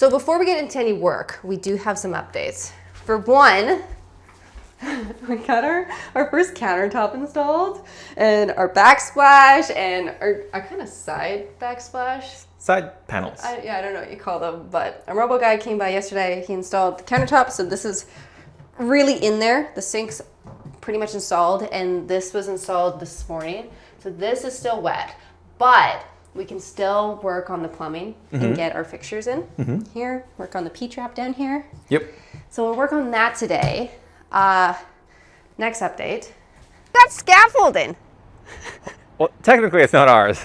So before we get into any work, we do have some updates. For one, we got our first countertop installed, and our backsplash and our kind of side backsplash. Side panels. I don't know what you call them, but a robo guy came by yesterday. He installed the countertop, so this is really in there. The sink's pretty much installed, and this was installed this morning. So this is still wet, but we can still work on the plumbing and get our fixtures in here, work on the P-trap down here. Yep. So we'll work on that today. Next update, that's scaffolding. Well, technically it's not ours.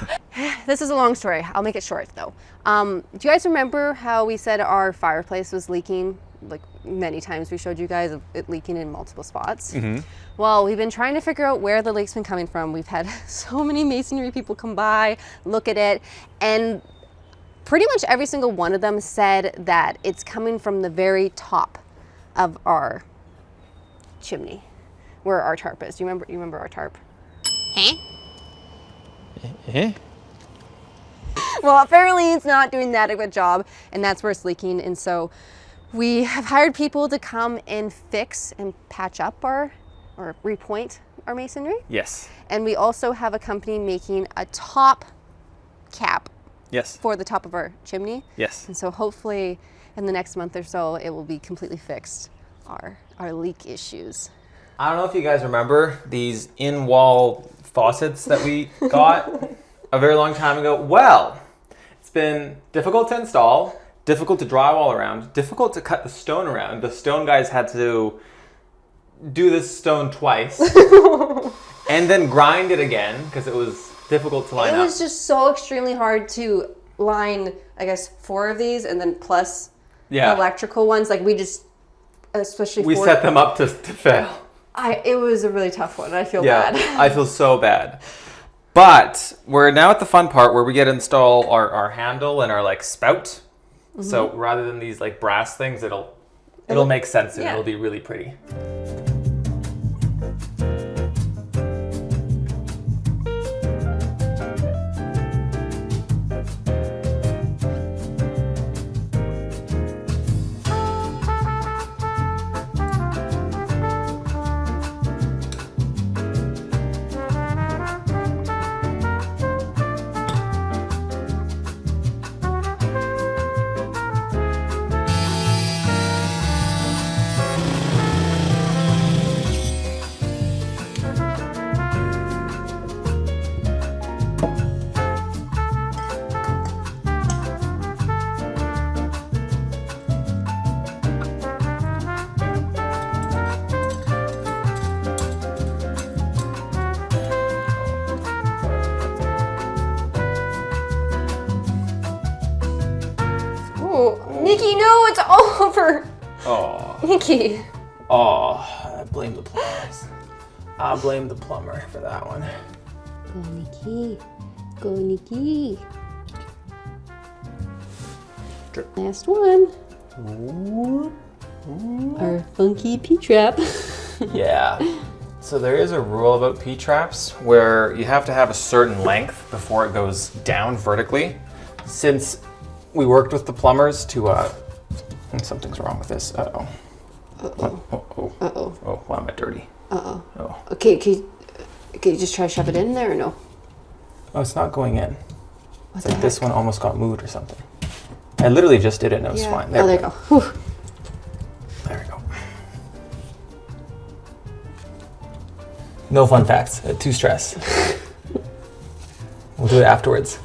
This is a long story. I'll make it short though. Do you guys remember how we said our fireplace was leaking? Like many times we showed you guys of it leaking in multiple spots. Well, we've been trying to figure out where the leak's been coming from. We've had so many masonry people come by, look at it, and pretty much every single one of them said that it's coming from the very top of our chimney, where our tarp is. You remember our tarp? Well, apparently it's not doing that a good job, and that's where it's leaking. And so we have hired people to come and fix and patch up or repoint our masonry. Yes. And we also have a company making a top cap. Yes. For the top of our chimney. Yes. And so hopefully in the next month or so, it will be completely fixed, our leak issues. I don't know if you guys remember these in-wall faucets that we got a very long time ago. Well, it's been difficult to install, difficult to drywall around, difficult to cut the stone around. The stone guys had to do this stone twice and then grind it again because it was difficult to line up. It was just so extremely hard to line, I guess, 4 of these and then plus the electrical ones. Like we just, especially we set them up to fail. It was a really tough one. I feel bad. I feel so bad. But we're now at the fun part where we get to install our handle and our like spout. So rather than these like brass things, it'll make sense and it'll be really pretty. Nikki, no, it's all over. Oh. Nikki. Oh, I blame the plumbers. I blame the plumber for that one. Go, Nikki. Go, Nikki. Drip. Last one. Ooh. Our funky P-trap. Yeah. So there is a rule about P-traps where you have to have a certain length before it goes down vertically. Since we worked with the plumbers to, something's wrong with this. Uh-oh. Uh-oh. Uh-oh. Uh-oh. Oh, why am I dirty? Uh-oh. Oh. Okay, just try to shove it in there or no? Oh, it's not going in. What It's the like heck? this one almost got moved or something. I literally just did it and it was fine. There you go. Whew. There we go. No fun facts. Too stress. We'll do it afterwards.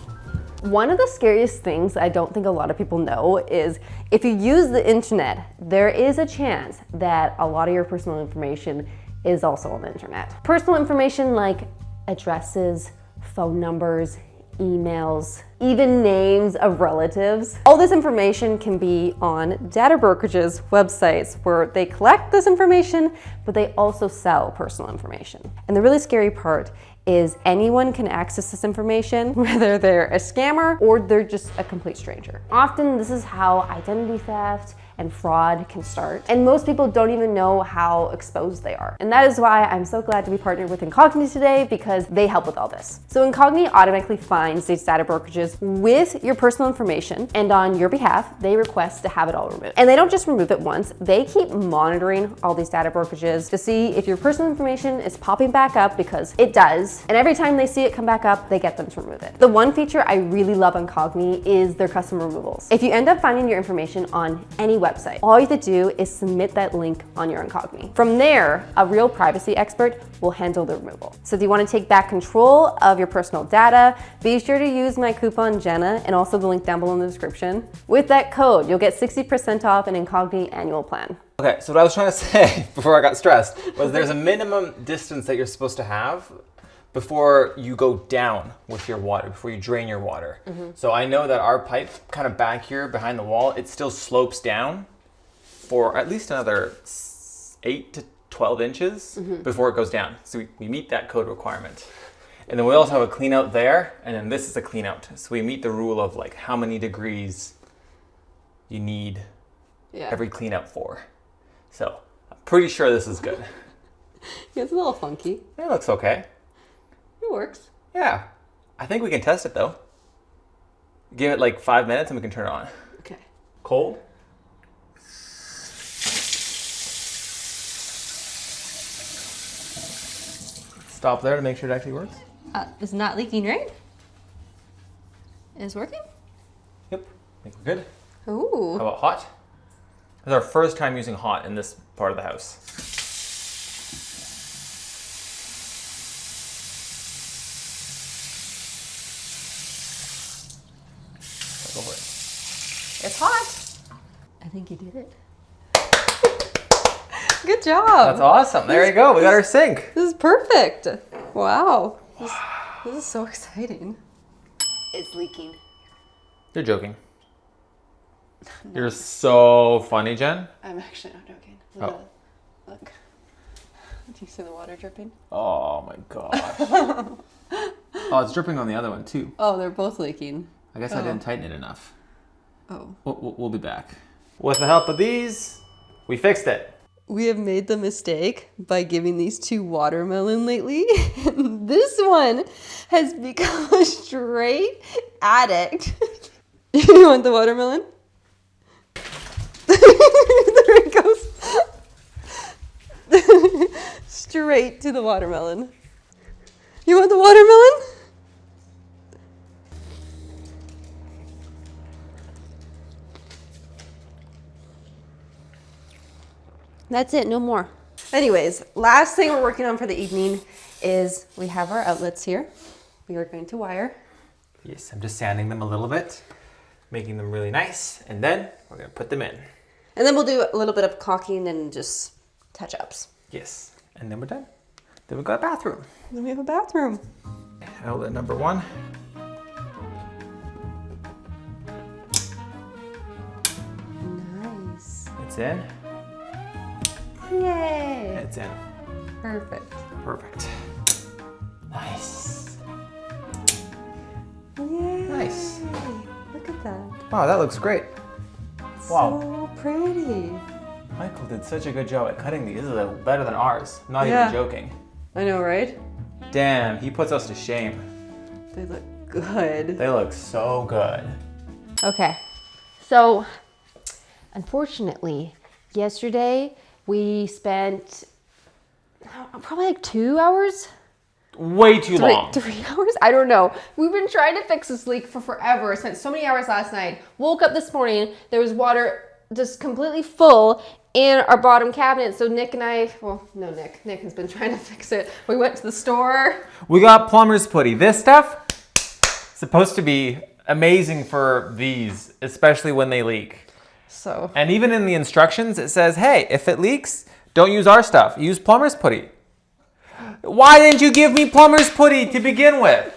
One of the scariest things I don't think a lot of people know is if you use the internet, there is a chance that a lot of your personal information is also on the internet. Personal information like addresses, phone numbers, emails, even names of relatives. All this information can be on data brokerages websites where they collect this information, but they also sell personal information. And the really scary part is anyone can access this information, whether they're a scammer or they're just a complete stranger. Often this is how identity theft and and fraud can start. And most people don't even know how exposed they are. And that is why I'm so glad to be partnered with Incogni today, because they help with all this. So Incogni automatically finds these data brokerages with your personal information, and on your behalf, they request to have it all removed. And they don't just remove it once, they keep monitoring all these data brokerages to see if your personal information is popping back up, because it does. And every time they see it come back up, they get them to remove it. The one feature I really love on Incogni is their custom removals. If you end up finding your information on any website, all you have to do is submit that link on your Incogni. From there, a real privacy expert will handle the removal. So if you want to take back control of your personal data, be sure to use my coupon Jenna, and also the link down below in the description. With that code, you'll get 60% off an Incogni annual plan. Okay, so what I was trying to say before I got stressed was there's a minimum distance that you're supposed to have before you go down with your water, before you drain your water. So I know that our pipe kind of back here behind the wall, it still slopes down for at least another 8 to 12 inches before it goes down. So we meet that code requirement. And then we also have a clean out there, and then this is a clean out. So we meet the rule of like how many degrees you need every clean out for. So I'm pretty sure this is good. It's a little funky. It looks okay. It works. Yeah. I think we can test it though. Give it like 5 minutes and we can turn it on. Okay. Cold? Stop there to make sure it actually works. It's not leaking, right? It's working? Yep. I think we're good. Ooh. How about hot? This is our first time using hot in this part of the house. Go for it. It's hot. I think you did it. Good job. That's awesome. There you go. We got our sink. This is perfect. Wow. This is so exciting. It's leaking. You're joking. No. You're so funny, Jen. I'm actually not joking. Look. Do you see the water dripping? Oh my gosh. Oh, it's dripping on the other one too. Oh, they're both leaking. I guess I didn't tighten it enough. Oh. We'll be back. With the help of these, we fixed it. We have made the mistake by giving these two watermelon lately. This one has become a straight addict. You want the watermelon? There it goes. Straight to the watermelon. You want the watermelon? That's it, no more. Anyways, last thing we're working on for the evening is we have our outlets here. We are going to wire. Yes, I'm just sanding them a little bit, making them really nice, and then we're gonna put them in. And then we'll do a little bit of caulking and just touch-ups. Yes, and then we're done. Then we've got a bathroom. Then we have a bathroom. Outlet number 1. Nice. It's in. Yay. It's in. Perfect. Perfect. Nice. Yay. Nice. Look at that. Wow, that looks great. Wow. So pretty. Michael did such a good job at cutting these. This is better than ours. Not Yeah. even joking. I know, right? Damn, he puts us to shame. They look good. They look so good. Okay, so unfortunately, yesterday we spent probably like 2 hours. Way too long. 3 hours? I don't know. We've been trying to fix this leak for forever. Spent so many hours last night. Woke up this morning, there was water just completely full in our bottom cabinet. So Nick and I, well, no, Nick has been trying to fix it. We went to the store. We got plumber's putty. This stuff supposed to be amazing for these, especially when they leak. So. And even in the instructions, it says, hey, if it leaks, don't use our stuff. Use plumber's putty. Why didn't you give me plumber's putty to begin with?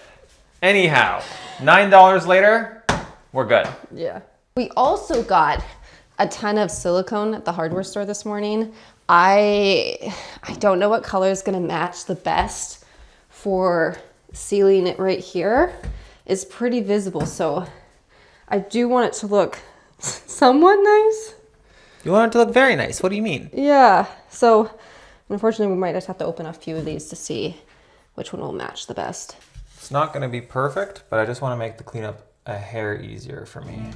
Anyhow, $9 later, we're good. Yeah. We also got a ton of silicone at the hardware store this morning. I don't know what color is gonna match the best for sealing it right here. It's pretty visible, so I do want it to look somewhat nice. You want it to look very nice. What do you mean? Yeah, so unfortunately we might just have to open a few of these to see which one will match the best. It's not going to be perfect, but I just want to make the cleanup a hair easier for me.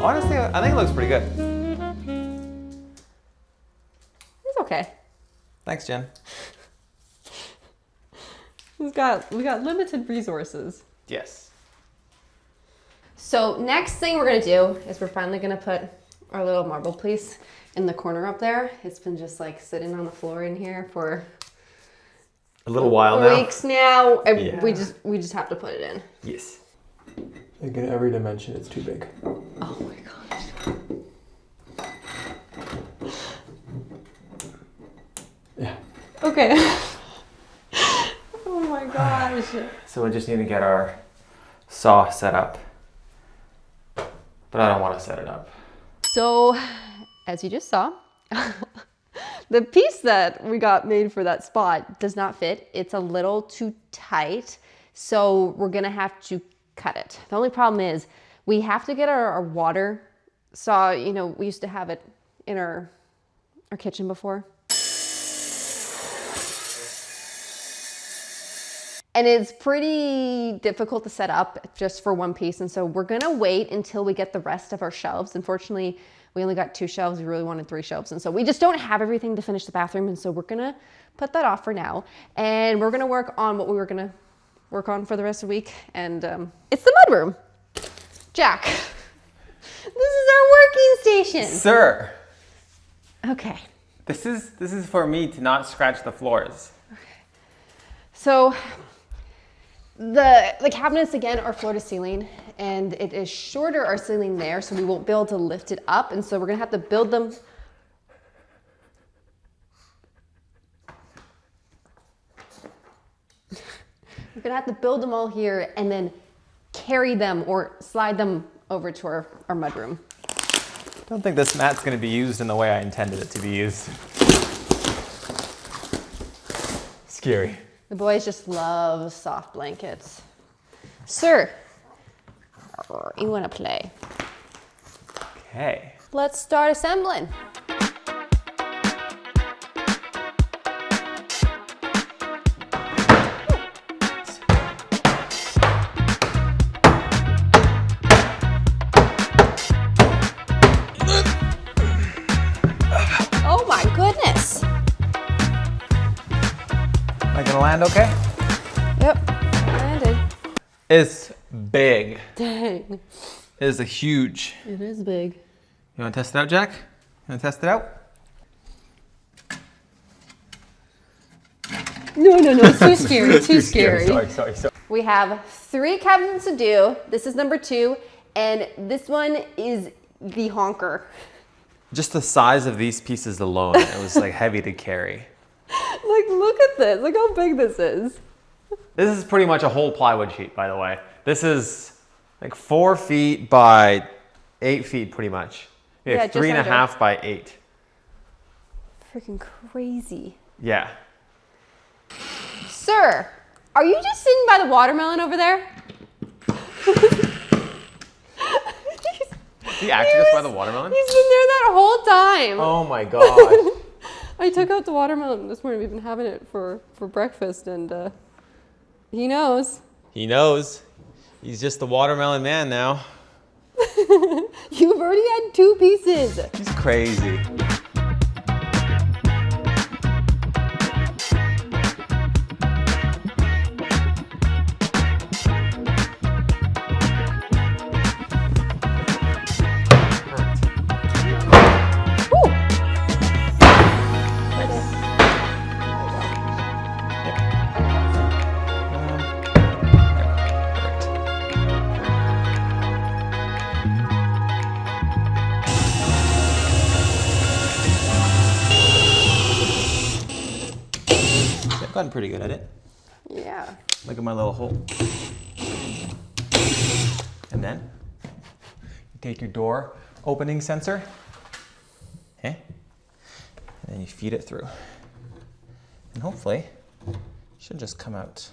Honestly, I think it looks pretty good. It's okay. Thanks, Jen. We got limited resources. Yes. So next thing we're gonna do is we're finally gonna put our little marble piece in the corner up there. It's been just like sitting on the floor in here for A little while now. weeks now, and Yeah. we just have to put it in. Yes. Like in every dimension, it's too big. Oh my gosh. Yeah. Okay. Oh my gosh. So we just need to get our saw set up. But I don't want to set it up. So, as you just saw, the piece that we got made for that spot does not fit. It's a little too tight, so we're gonna have to cut it. The only problem is we have to get our water saw. You know, we used to have it in our kitchen before. And it's pretty difficult to set up just for one piece. And so we're gonna wait until we get the rest of our shelves. Unfortunately, we only got 2 shelves. We really wanted 3 shelves. And so we just don't have everything to finish the bathroom. And so we're gonna put that off for now. And we're gonna work on what we were gonna work on for the rest of the week. And it's the mudroom. Jack, this is our working station. Sir, Okay. this is for me to not scratch the floors. So the cabinets again are floor to ceiling, and it is shorter our ceiling there, so we won't be able to lift it up, and so we're gonna have to build them. We're gonna have to build them all here and then carry them or slide them over to our mudroom. I don't think this mat's going to be used in the way I intended it to be used. Scary. The boys just love soft blankets. Sir, you wanna play? Okay. Let's start assembling. Oh my goodness. Am I going to land okay? Yep, landed. It's big. Dang, It is a huge. it is big. You want to test it out, Jack? You want to test it out? No, it's too scary, too scary. Sorry. We have 3 cabinets to do. This is number 2, and this one is the honker. Just the size of these pieces alone, it was like heavy to carry. Like, look at this. Look how big this is. This is pretty much a whole plywood sheet, by the way. This is like 4 feet by 8 feet, pretty much. Yeah, just 3.5 by 8. Freaking crazy. Yeah. Sir, are you just sitting by the watermelon over there? Is he actually just by the watermelon? He's been there that whole time. Oh my god. I took out the watermelon this morning. We've been having it for breakfast, and he knows. He knows. He's just the watermelon man now. You've already had 2 pieces. He's crazy. I've gotten pretty good at it. Yeah. Look at my little hole. And then you take your door opening sensor. Okay. Then you feed it through. And hopefully, it should just come out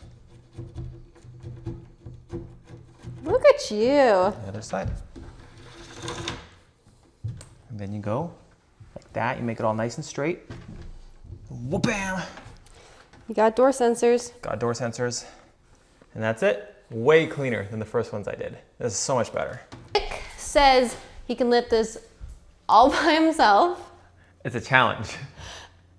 Look at you. the other side. And then you go like that. You make it all nice and straight. Whoop-bam! You got door sensors. Got door sensors. And that's it. Way cleaner than the first ones I did. This is so much better. Nick says he can lift this all by himself. It's a challenge.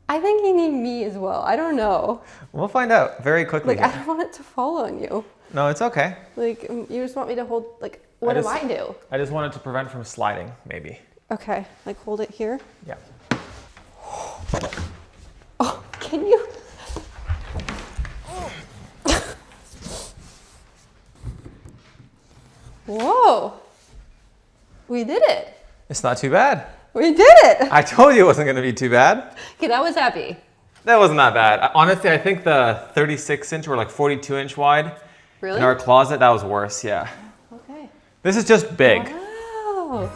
I think he needs me as well. I don't know. We'll find out very quickly. Like, I don't want it to fall on you. No, it's okay. Like, you just want me to hold, like, what do I do? I just wanted to prevent from sliding, maybe. Okay, like hold it here. Yeah. Oh, can you? Whoa. We did it. It's not too bad. We did it. I told you it wasn't going to be too bad. Okay, that was happy. That wasn't that bad. Honestly, I think the 36-inch or like 42-inch wide Really? in our closet, that was worse, yeah. Okay. This is just big. Wow.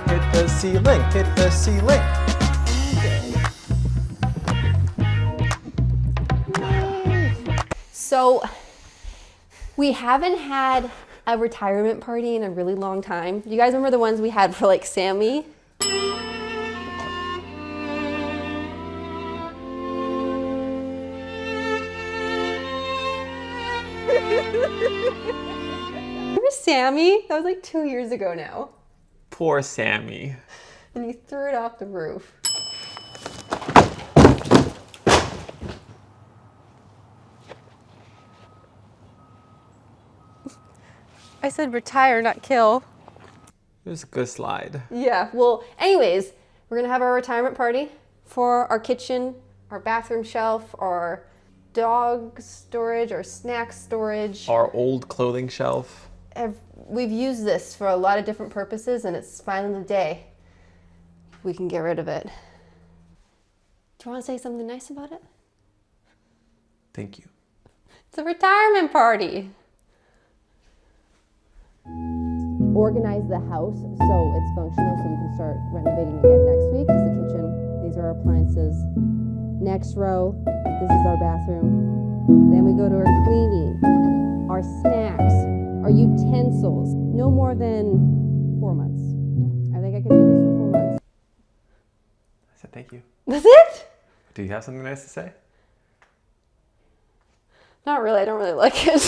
Hit the ceiling, hit the ceiling. So we haven't had a retirement party in a really long time. You guys remember the ones we had for like Sammy? Remember Sammy? That was like 2 years ago now. Poor Sammy. And he threw it off the roof. I said retire, not kill. It was a good slide. Yeah, well, anyways, we're gonna have our retirement party for our kitchen, our bathroom shelf, our dog storage, our snack storage. Our old clothing shelf. We've used this for a lot of different purposes, and it's finally the day we can get rid of it. Do you want to say something nice about it? Thank you. It's a retirement party. Organize the house so it's functional so we can start renovating again next week. This is the kitchen. These are our appliances. Next row, this is our bathroom. Then we go to our cleaning, our snacks, our utensils. No more than 4 months. I think I can do this for 4 months. I said thank you. That's it? Do you have something nice to say? Not really. I don't really like it.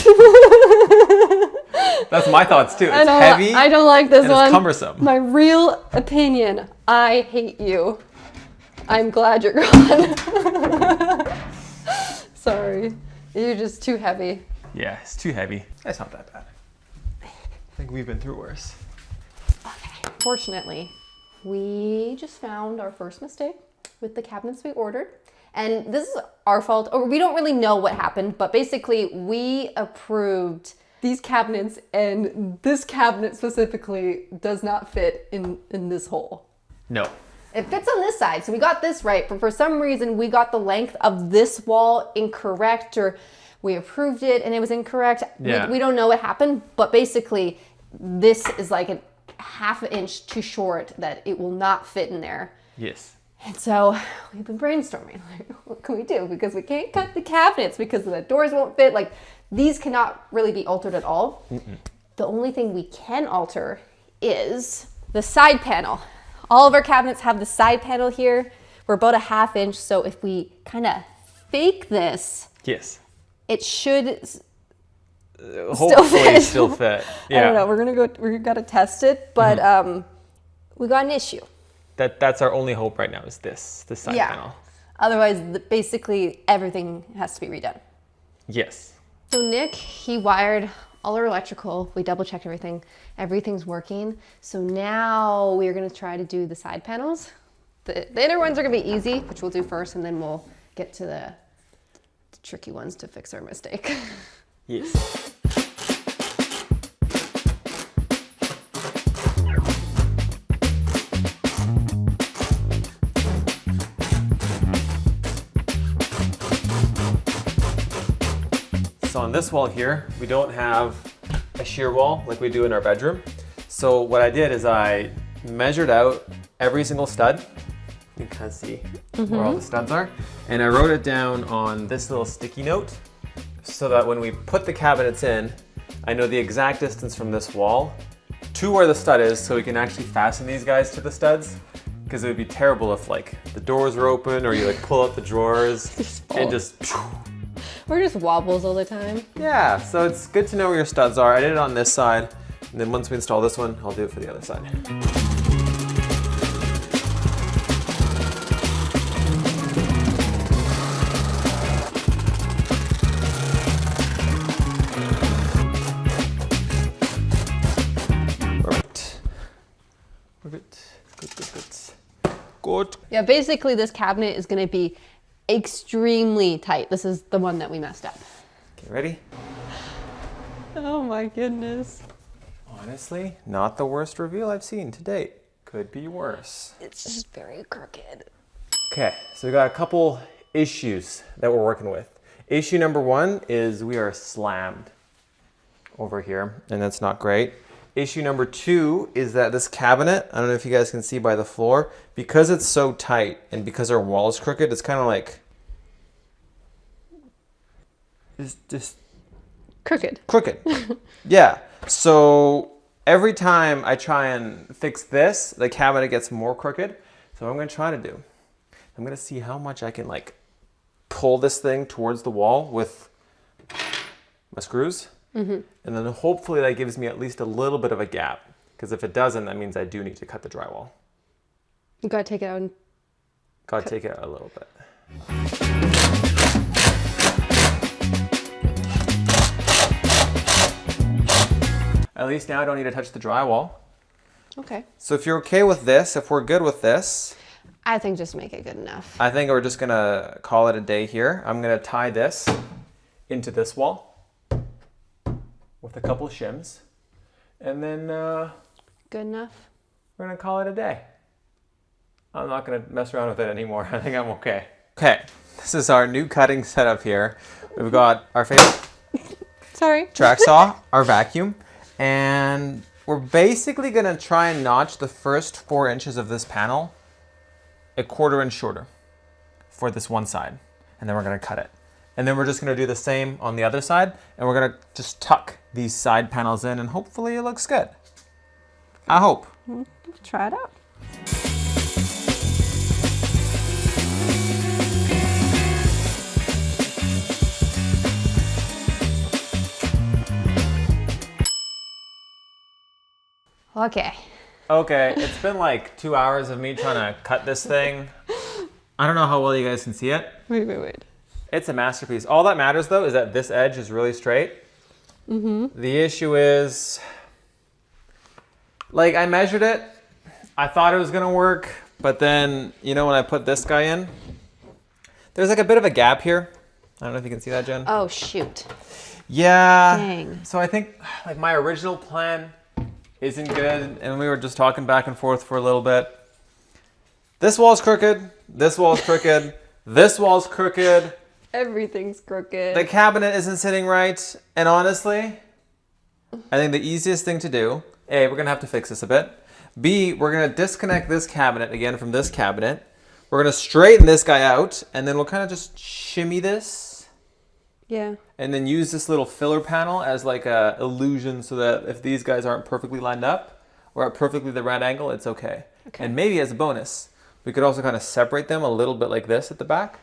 That's my thoughts too. It's heavy. I don't like this and one. It's cumbersome. My real opinion. I hate you. I'm glad you're gone. Sorry. You're just too heavy. Yeah, it's too heavy. It's not that bad. I think we've been through worse. Okay. Fortunately, we just found our first mistake with the cabinets we ordered. And this is our fault, or we don't really know what happened, but basically we approved these cabinets, and this cabinet specifically does not fit in this hole. No. It fits on this side, so we got this right, but for some reason we got the length of this wall incorrect, or we approved it and it was incorrect. Yeah. We don't know what happened, but basically this is like a half an inch too short that it will not fit in there. Yes. And so we've been brainstorming, like, what can we do? Because we can't cut the cabinets because the doors won't fit. Like, these cannot really be altered at all. Mm-mm. The only thing we can alter is the side panel. All of our cabinets have the side panel here. We're about a half inch, so if we kind of fake this, Yes. it should Hopefully still fit. Yeah. I don't know. We're gonna test it, but we got an issue. That's our only hope right now is the side panel. Otherwise, basically everything has to be redone. Yes. So Nick, he wired all our electrical. We double checked everything. Everything's working. So now we're gonna try to do the side panels. The inner ones are gonna be easy, which we'll do first, and then we'll get to the tricky ones to fix our mistake. Yes. So on this wall here, we don't have a shear wall like we do in our bedroom. So what I did is I measured out every single stud. You can kind of see where all the studs are. And I wrote it down on this little sticky note so that when we put the cabinets in, I know the exact distance from this wall to where the stud is so we can actually fasten these guys to the studs. Because it would be terrible if like the doors were open or you like pull out the drawers and just... Or just wobbles all the time. Yeah, so it's good to know where your studs are. I did it on this side, and then once we install this one, I'll do it for the other side. Perfect. Perfect. Good. Yeah, basically this cabinet is gonna be extremely tight. This is the one that we messed up. Okay, ready? Oh my goodness. Honestly, not the worst reveal I've seen to date. Could be worse. It's just very crooked. Okay, so we got a couple issues that we're working with. Issue number one is we are slammed over here, and that's not great. Issue number two is that this cabinet, I don't know if you guys can see by the floor, because it's so tight and because our wall is crooked, it's kind of like just Crooked. crooked. Yeah. So every time I try and fix this, the cabinet gets more crooked. So what I'm going to try to do, I'm going to see how much I can like pull this thing towards the wall with my screws. And then hopefully that gives me at least a little bit of a gap. Because if it doesn't, that means I do need to cut the drywall. You gotta take it out and... Gotta take it out a little bit. At least now I don't need to touch the drywall. Okay. So if you're okay with this, if we're good with this, I think just make it good enough. I think we're just gonna call it a day here. I'm gonna tie this into this wall with a couple of shims, and then Good enough? we're gonna call it a day. I'm not gonna mess around with it anymore. I think I'm okay. Okay, this is our new cutting setup here. We've got our favorite Sorry. track saw, our vacuum, and we're basically gonna try and notch the first 4 inches of this panel a 1/4 inch shorter for this one side, and then we're gonna cut it. And then we're just gonna do the same on the other side, and we're gonna just tuck these side panels in, and hopefully it looks good. I hope. Try it out. Okay. Okay, it's been like 2 hours of me trying to cut this thing. I don't know how well you guys can see it. Wait. It's a masterpiece. All that matters though is that this edge is really straight. The issue is, like, I measured it. I thought it was gonna work, but then, you know, when I put this guy in, there's like a bit of a gap here. I don't know if you can see that, Jen. Oh, shoot. Yeah. Dang. So I think like my original plan isn't good, and we were just talking back and forth for a little bit. This wall's crooked. This wall's crooked. This wall's crooked. Everything's crooked. The cabinet isn't sitting right, and honestly, I think the easiest thing to do, A, we're gonna have to fix this a bit. B, we're gonna disconnect this cabinet again from this cabinet. We're gonna straighten this guy out, and then we'll kind of just shimmy this, Yeah. and then use this little filler panel as like a illusion so that if these guys aren't perfectly lined up or at perfectly the right angle, it's okay. And maybe as a bonus, we could also kind of separate them a little bit like this at the back.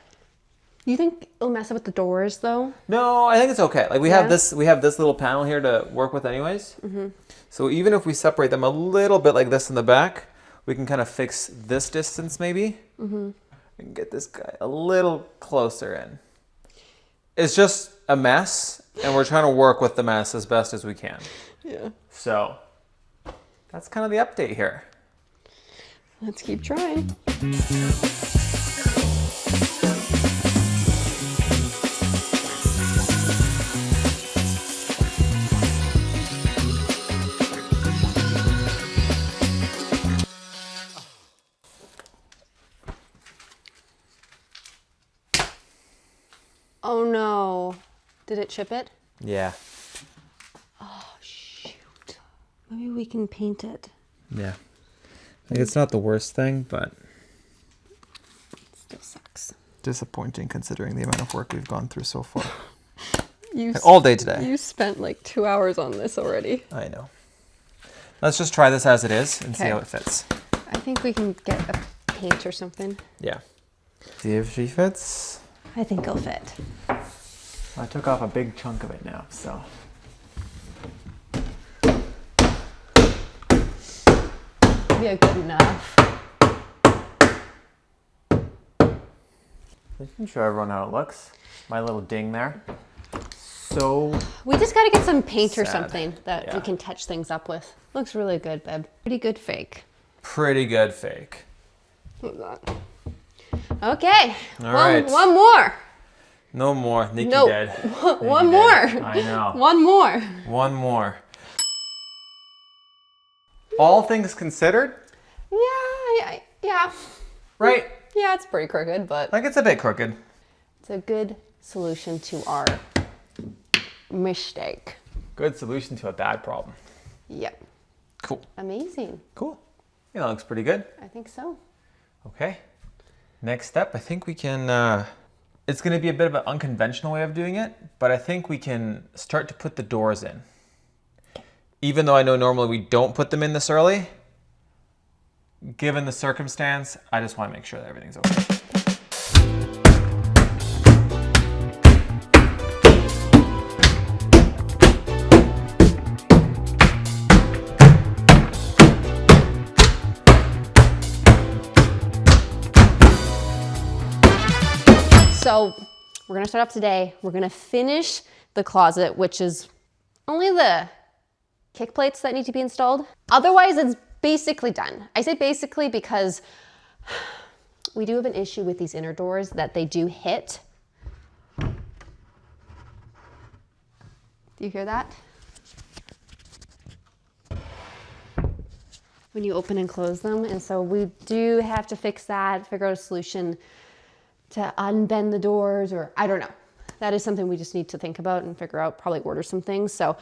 You think it'll mess up with the doors though? No, I think it's okay. Like we have this little panel here to work with anyways. So even if we separate them a little bit like this in the back, we can kind of fix this distance maybe. And get this guy a little closer in. It's just a mess, and we're trying to work with the mess as best as we can. Yeah. So that's kind of the update here. Let's keep trying. Oh no. Did it chip it? Yeah. Oh shoot. Maybe we can paint it. Yeah. Like it's not the worst thing, but It still sucks. disappointing considering the amount of work we've gone through so far. You All day today. You spent like 2 hours on this already. I know. Let's just try this as it is and see Okay. how it fits. I think we can get a paint or something. Yeah. See if she fits. I think it'll fit. I took off a big chunk of it now, so. Yeah, good enough. I can show everyone how it looks. My little ding there. So We just gotta get some paint or Sad. something that we Yeah. can touch things up with. Looks really good, babe. Pretty good fake. pretty good fake. Look at that. Okay. All right. One more. No more. Nikki No. dead. One Nikki more. dead. I know. One more. One more. All things considered, Yeah. right? Yeah, it's pretty crooked, but Like it's a bit crooked. it's a good solution to our mistake. Good solution to a bad problem. Yep. Cool. Amazing. Cool. Yeah, that looks pretty good. I think so. Okay. Next step, I think we can, it's going to be a bit of an unconventional way of doing it, but I think we can start to put the doors in. Even though I know normally we don't put them in this early, given the circumstance, I just want to make sure that everything's okay. So we're gonna start off today. We're gonna finish the closet, which is only the kick plates that need to be installed. Otherwise, it's basically done. I say basically because we do have an issue with these inner doors that they do hit. Do you hear that? When you open and close them. And so we do have to fix that, figure out a solution to unbend the doors, or I don't know. That is something we just need to think about and figure out, probably order some things. So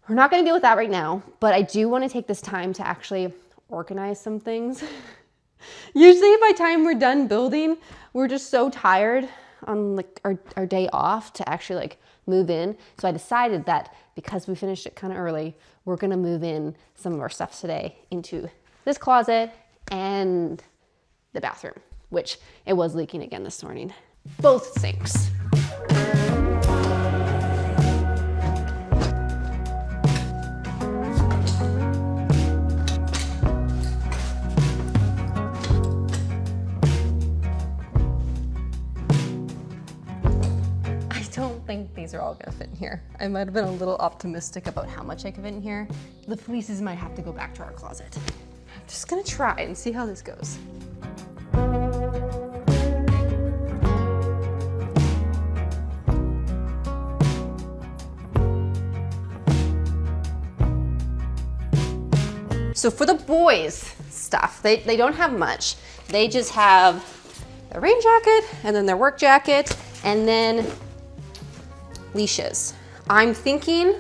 we're not gonna deal with that right now, but I do wanna take this time to actually organize some things. Usually by the time we're done building, we're just so tired on like our day off to actually like move in. So I decided that because we finished it kind of early, we're gonna move in some of our stuff today into this closet and the bathroom, which it was leaking again this morning. Both sinks. I don't think these are all gonna fit in here. I might have been a little optimistic about how much I could fit in here. The fleeces might have to go back to our closet. I'm just gonna try and see how this goes. So for the boys stuff, they don't have much. They just have their rain jacket and then their work jacket and then leashes. I'm thinking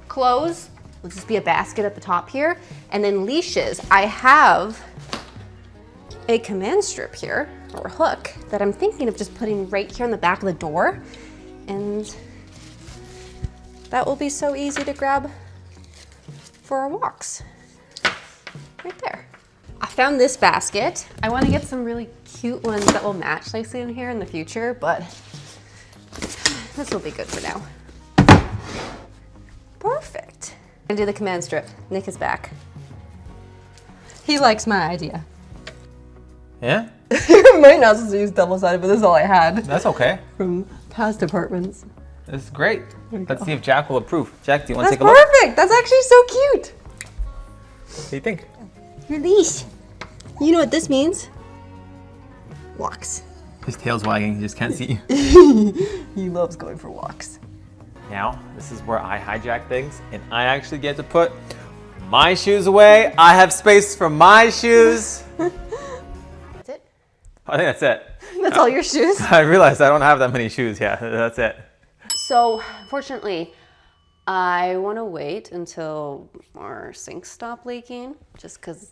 clothes will just be a basket at the top here, and then leashes. I have a command strip here, or hook, that I'm thinking of just putting right here on the back of the door, and that will be so easy to grab for our walks. Right there. I found this basket. I want to get some really cute ones that will match nicely in here in the future, but this will be good for now. Perfect. I'm gonna do the command strip. Nick is back. He likes my idea. Yeah? My nostrils use double-sided, but this is all I had That's okay. from past apartments. This is great. we Let's go. see if Jack will approve. Jack, do you want to That's take a look? perfect. That's actually so cute. What do you think? Your leash. You know what this means? Walks. His tail's wagging, he just can't see. He loves going for walks. Now, this is where I hijack things, and I actually get to put my shoes away. I have space for my shoes. That's it? I think that's it. That's all your shoes? I realized I don't have that many shoes. Yeah, that's it. So, fortunately, I want to wait until our sinks stop leaking, just because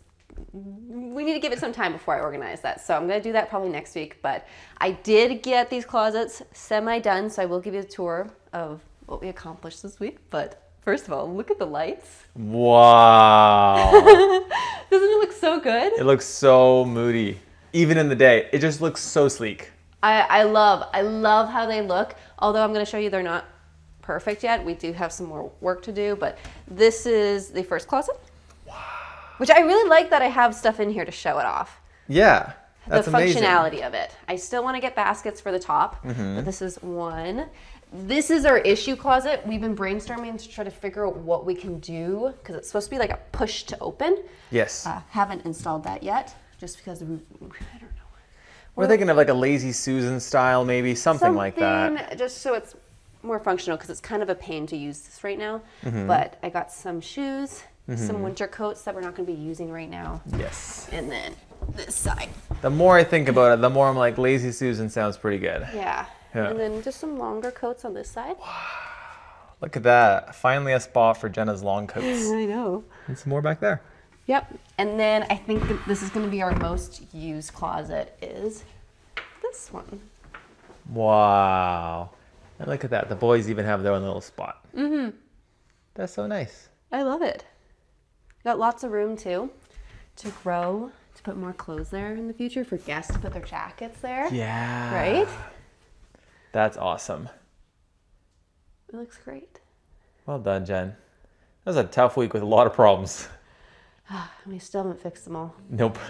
we need to give it some time before I organize that. So I'm going to do that probably next week. But I did get these closets semi-done, so I will give you a tour of what we accomplished this week. But first of all, look at the lights. Wow. Doesn't it look so good? It looks so moody. Even in the day, it just looks so sleek. I love how they look. Although I'm going to show you they're not perfect yet. We do have some more work to do. But this is the first closet. Which I really like that I have stuff in here to show it off. Yeah, that's the amazing. functionality of it. I still want to get baskets for the top, but this is one. This is our issue closet. We've been brainstorming to try to figure out what we can do because it's supposed to be like a push to open. Yes. Haven't installed that yet, just because I don't know. We're thinking of like a Lazy Susan style, maybe something like that. Just so it's more functional because it's kind of a pain to use this right now. But I got some shoes. Some winter coats that we're not going to be using right now. Yes. And then this side. The more I think about it, the more I'm like, Lazy Susan sounds pretty good. Yeah. Yeah. And then just some longer coats on this side. Look at that. Finally a spot for Jenna's long coats. I know. And some more back there. Yep. And then I think that this is going to be our most used closet is this one. Wow. And look at that. The boys even have their own little spot. That's so nice. I love it. Got lots of room too to grow, to put more clothes there in the future for guests to put their jackets there. Yeah. Right? That's awesome. It looks great. Well done, Jen. That was a tough week with a lot of problems. We still haven't fixed them all. Nope.